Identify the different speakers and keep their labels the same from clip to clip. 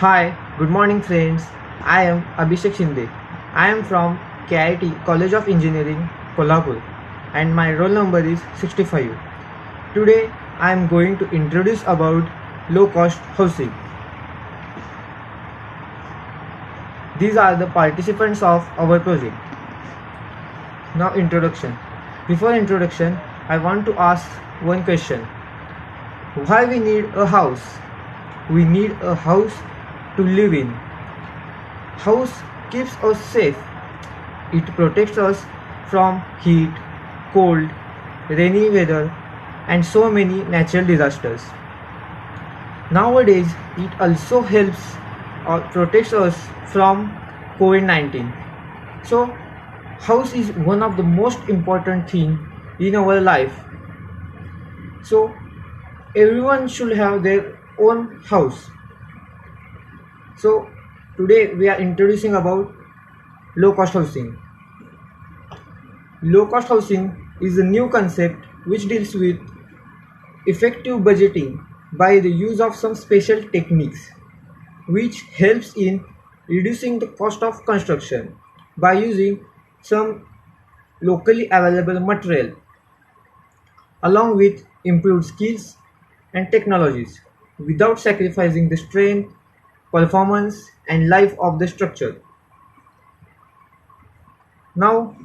Speaker 1: Hi, good morning friends. I am Abhishek Shinde. I am from KIT College of Engineering, Kolhapur, and my roll number is 65. Today I am going to introduce about low cost housing. These are the participants of our project. Now introduction. Before introduction, I want to ask one question. Why we need a house? We need a house to live in. House keeps us safe. It protects us from heat, cold, rainy weather, and so many natural disasters. Nowadays, it also helps or protects us from COVID-19. So, house is one of the most important thing in our life. So, everyone should have their own house. So, today we are introducing about low cost housing. Low cost housing is a new concept which deals with effective budgeting by the use of some special techniques which helps in reducing the cost of construction by using some locally available material along with improved skills and technologies without sacrificing the strength, performance and life of the structure. Now,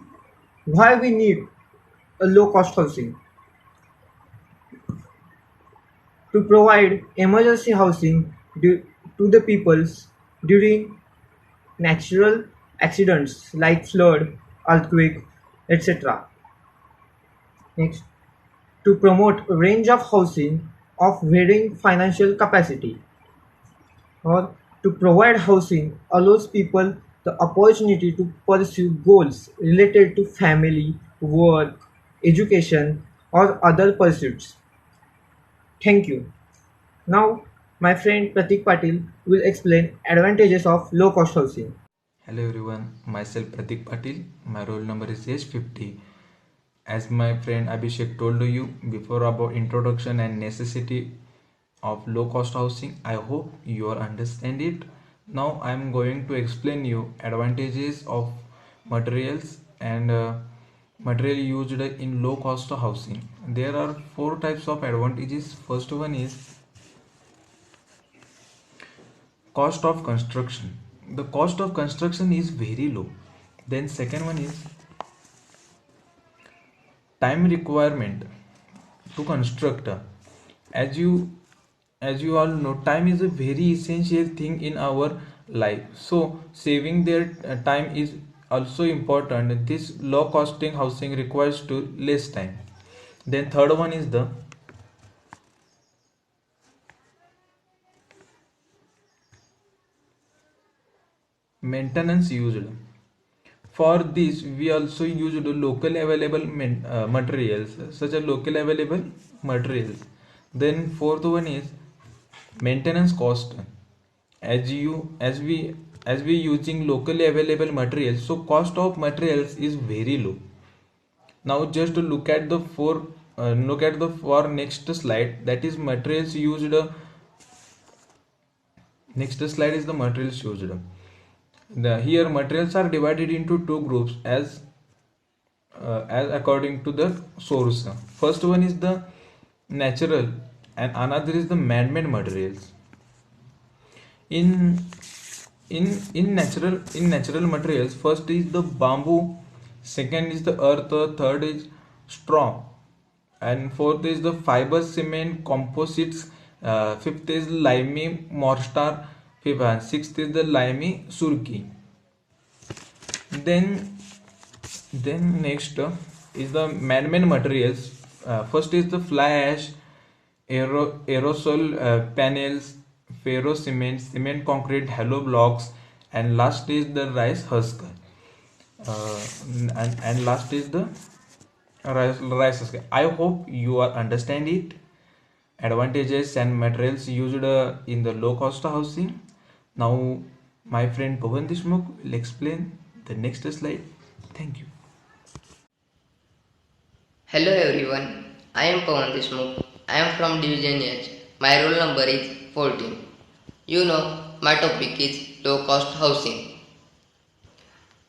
Speaker 1: why we need a low cost housing? To provide emergency housing to the peoples during natural accidents like flood, earthquake, etc. Next, to promote a range of housing of varying financial capacity, or to provide housing allows people the opportunity to pursue goals related to family, work, education, or other pursuits. Thank you. Now, my friend Pratik Patil will explain advantages of low cost housing.
Speaker 2: Hello everyone, myself Pratik Patil. My roll number is H50. As my friend Abhishek told you before about introduction and necessity of low cost housing, I hope you are understand it. Now I am going to explain you advantages of materials and material used in low cost housing. There are four types of advantages. First one is cost of construction. The cost of construction is very low. Then second one is time requirement to construct. As you as you all know, time is a very essential thing in our life, so saving their time is also important. This low costing housing requires to less time. Then third one is the maintenance used. For this we also used local available materials, such as local available materials. Then fourth one is maintenance cost. As we using locally available materials, so cost of materials is very low. Now just to look at the for next slide, that is materials used. Next slide is the materials used. The here materials are divided into two groups as according to the source. First one is the natural and another is the man-made materials. In in natural materials, first is the bamboo, second is the earth, third is straw, and fourth is the fiber cement composites, fifth is limey mortar, fifth and sixth is the limey surki. Then then next is the man-made materials. First is the fly ash, aerosol panels, ferro cement, cement concrete, hollow blocks, and last is the rice husk. And last is the rice husk. I hope you are understand it. Advantages and materials used in the low cost housing. Now, my friend Pawan Deshmukh will explain the next slide. Thank you.
Speaker 3: Hello everyone, I am Pawan Deshmukh. I am from Division H. My roll number is 14. You know, my topic is low cost housing.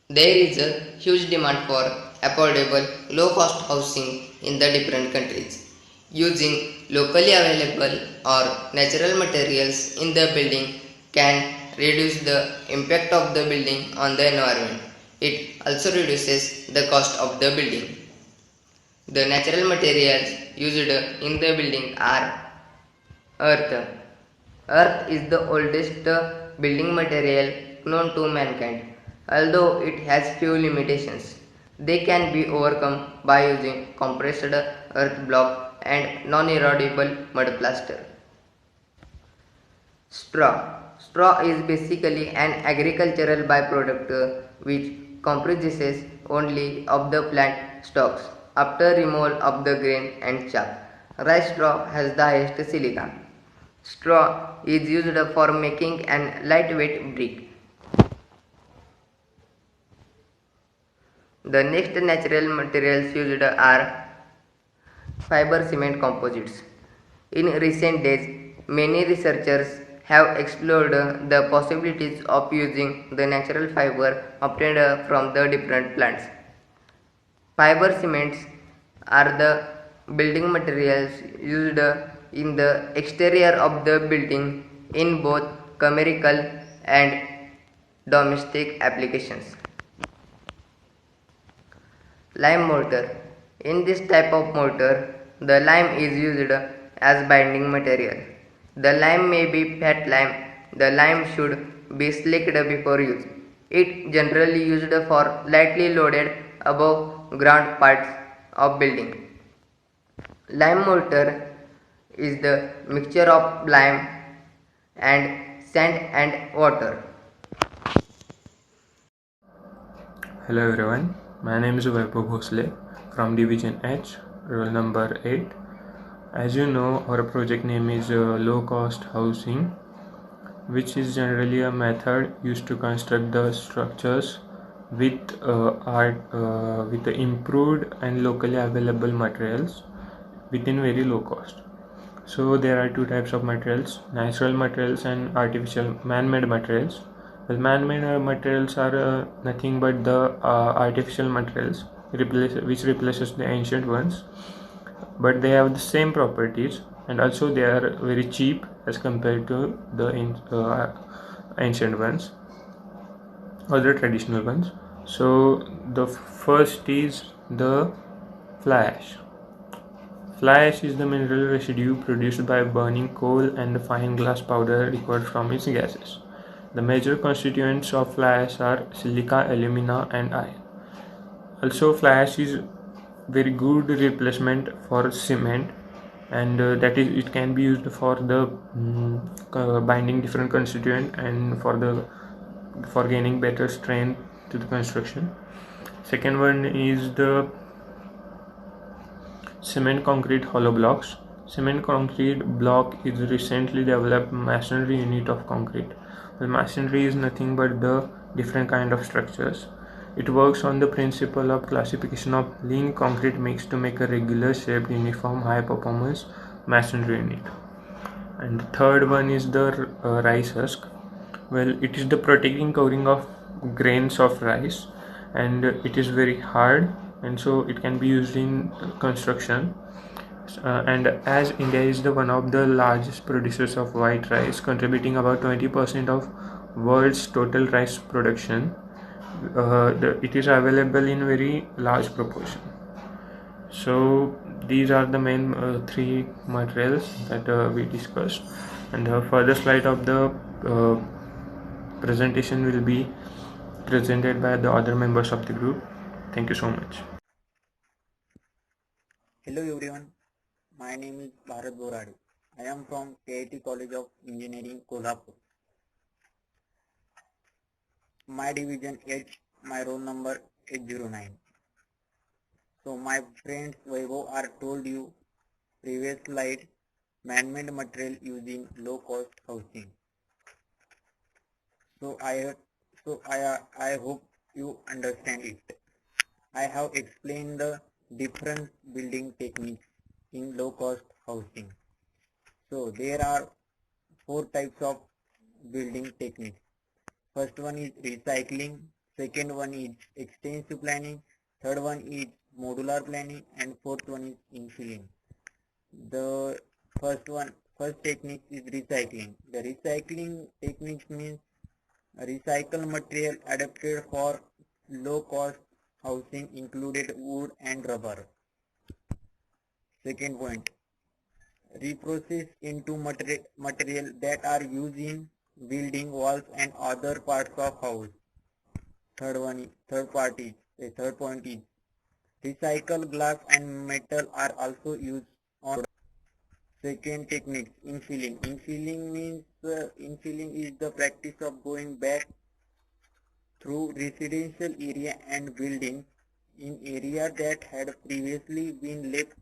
Speaker 3: There is a huge demand for affordable, low cost housing in the different countries. Using locally available or natural materials in the building can reduce the impact of the building on the environment. It also reduces the cost of the building. The natural materials used in the building are earth. Earth is the oldest building material known to mankind. Although it has few limitations, they can be overcome by using compressed earth block and non-erodible mud plaster. Straw. Straw is basically an agricultural byproduct which comprises only of the plant stalks after removal of the grain and chaff. Rice straw has the highest silica. Straw is used for making an lightweight brick. The next natural materials used are fiber cement composites. In recent days, many researchers have explored the possibilities of using the natural fiber obtained from the different plants. Fiber cements are the building materials used in the exterior of the building in both commercial and domestic applications. Lime mortar. In this type of mortar, the lime is used as binding material. The lime may be fat lime. The lime should be slicked before use. It generally used for lightly loaded above ground parts of building. Lime mortar is the mixture of lime and sand and water.
Speaker 4: Hello everyone, my name is Vaibhav Bhosle from Division H, roll number 8. As you know, our project name is low cost housing, which is generally a method used to construct the structures with with the improved and locally available materials within very low cost. So there are two types of materials: natural materials and artificial man-made materials. Well, man-made materials are nothing but the artificial materials which replaces the ancient ones, but they have the same properties, and also they are very cheap as compared to the ancient ones or the traditional ones. So the first is the fly ash. Fly ash is the mineral residue produced by burning coal and the fine glass powder recovered from its gases. The major constituents of fly ash are silica, alumina, and iron. Also, fly ash is very good replacement for cement, and that is it can be used for the binding different constituent and for gaining better strength to the construction. Second one is the cement concrete hollow blocks. Cement concrete block is recently developed masonry unit of concrete. Well, masonry is nothing but the different kind of structures. It works on the principle of classification of lean concrete mix to make a regular shaped uniform high performance masonry unit. And the third one is the rice husk. Well, it is the protecting covering of grains of rice, and it is very hard, and so it can be used in construction. And as India is the one of the largest producers of white rice, contributing about 20% of world's total rice production, it is available in very large proportion. So these are the main three materials that we discussed, and the further slide of the uh, presentation will be presented by the other members of the group. Thank you so much.
Speaker 5: Hello everyone, my name is Bharat Borade. I am from KIT College of Engineering, Kolhapur. My division H, my roll number 809. So my friends Vaibhav are told you previous slide man-made material using low cost housing. So I hope you understand it. I have explained the different building techniques in low cost housing. So there are four types of building techniques. First one is recycling, second one is extensive planning, third one is modular planning, and fourth one is infilling. The first technique is recycling. The recycling techniques means recycle material adapted for low cost housing included wood and rubber. Second point, reprocess into material that are used in building walls and other parts of house. Third point is recycle glass and metal are also used on. Second technique, infilling. Infilling is the practice of going back through residential area and building in area that had previously been left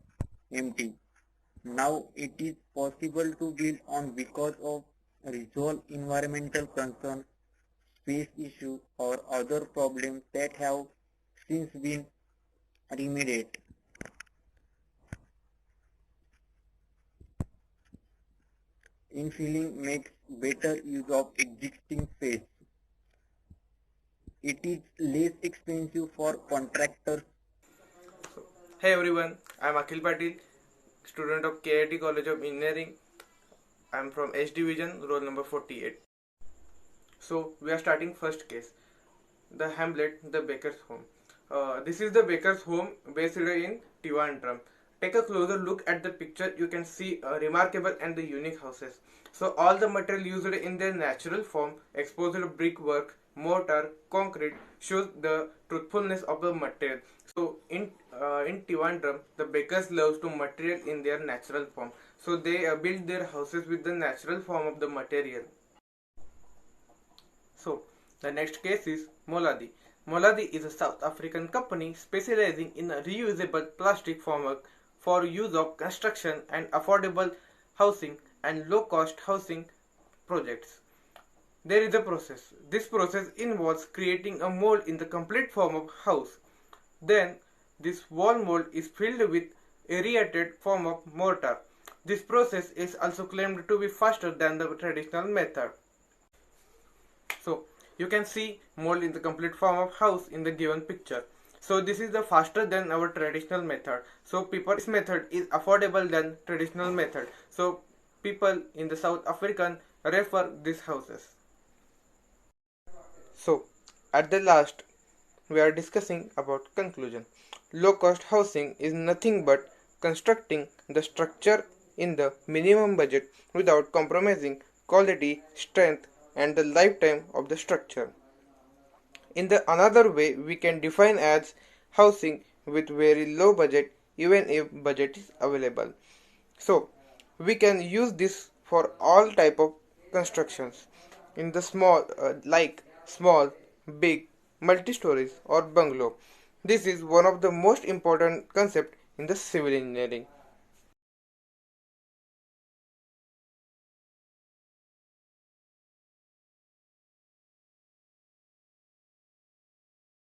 Speaker 5: empty. Now it is possible to build on because of resolve environmental concerns, space issues, or other problems that have since been remediated. Infilling makes better use of existing space. It is less expensive for contractors.
Speaker 6: Hey everyone, I am Akhil Patil, student of KIT College of Engineering. I am from H Division, roll number 48. So we are starting first case, the Hamlet, the Baker's home. This is the Baker's home based in Trivandrum. Take a closer look at the picture. You can see remarkable and the unique houses. So all the material used in their natural form, exposed brickwork, mortar, concrete, shows the truthfulness of the material. So in Trivandrum, the bakers love to material in their natural form. So they build their houses with the natural form of the material. So the next case is Moladi. Moladi is a South African company specializing in reusable plastic formwork for use of construction and affordable housing and low-cost housing projects. There is a process. This process involves creating a mold in the complete form of house. Then this wall mold is filled with aerated form of mortar. This process is also claimed to be faster than the traditional method. So you can see mold in the complete form of house in the given picture. So this is the faster than our traditional method. So this method is affordable than traditional method. So people in the South African refer these houses. So at the last we are discussing about conclusion. Low cost housing is nothing but constructing the structure in the minimum budget without compromising quality, strength, and the lifetime of the structure. In the another way, we can define as housing with very low budget even if budget is available. So we can use this for all type of constructions in the small, big, multi-stories or bungalow. This is one of the most important concept in the civil engineering.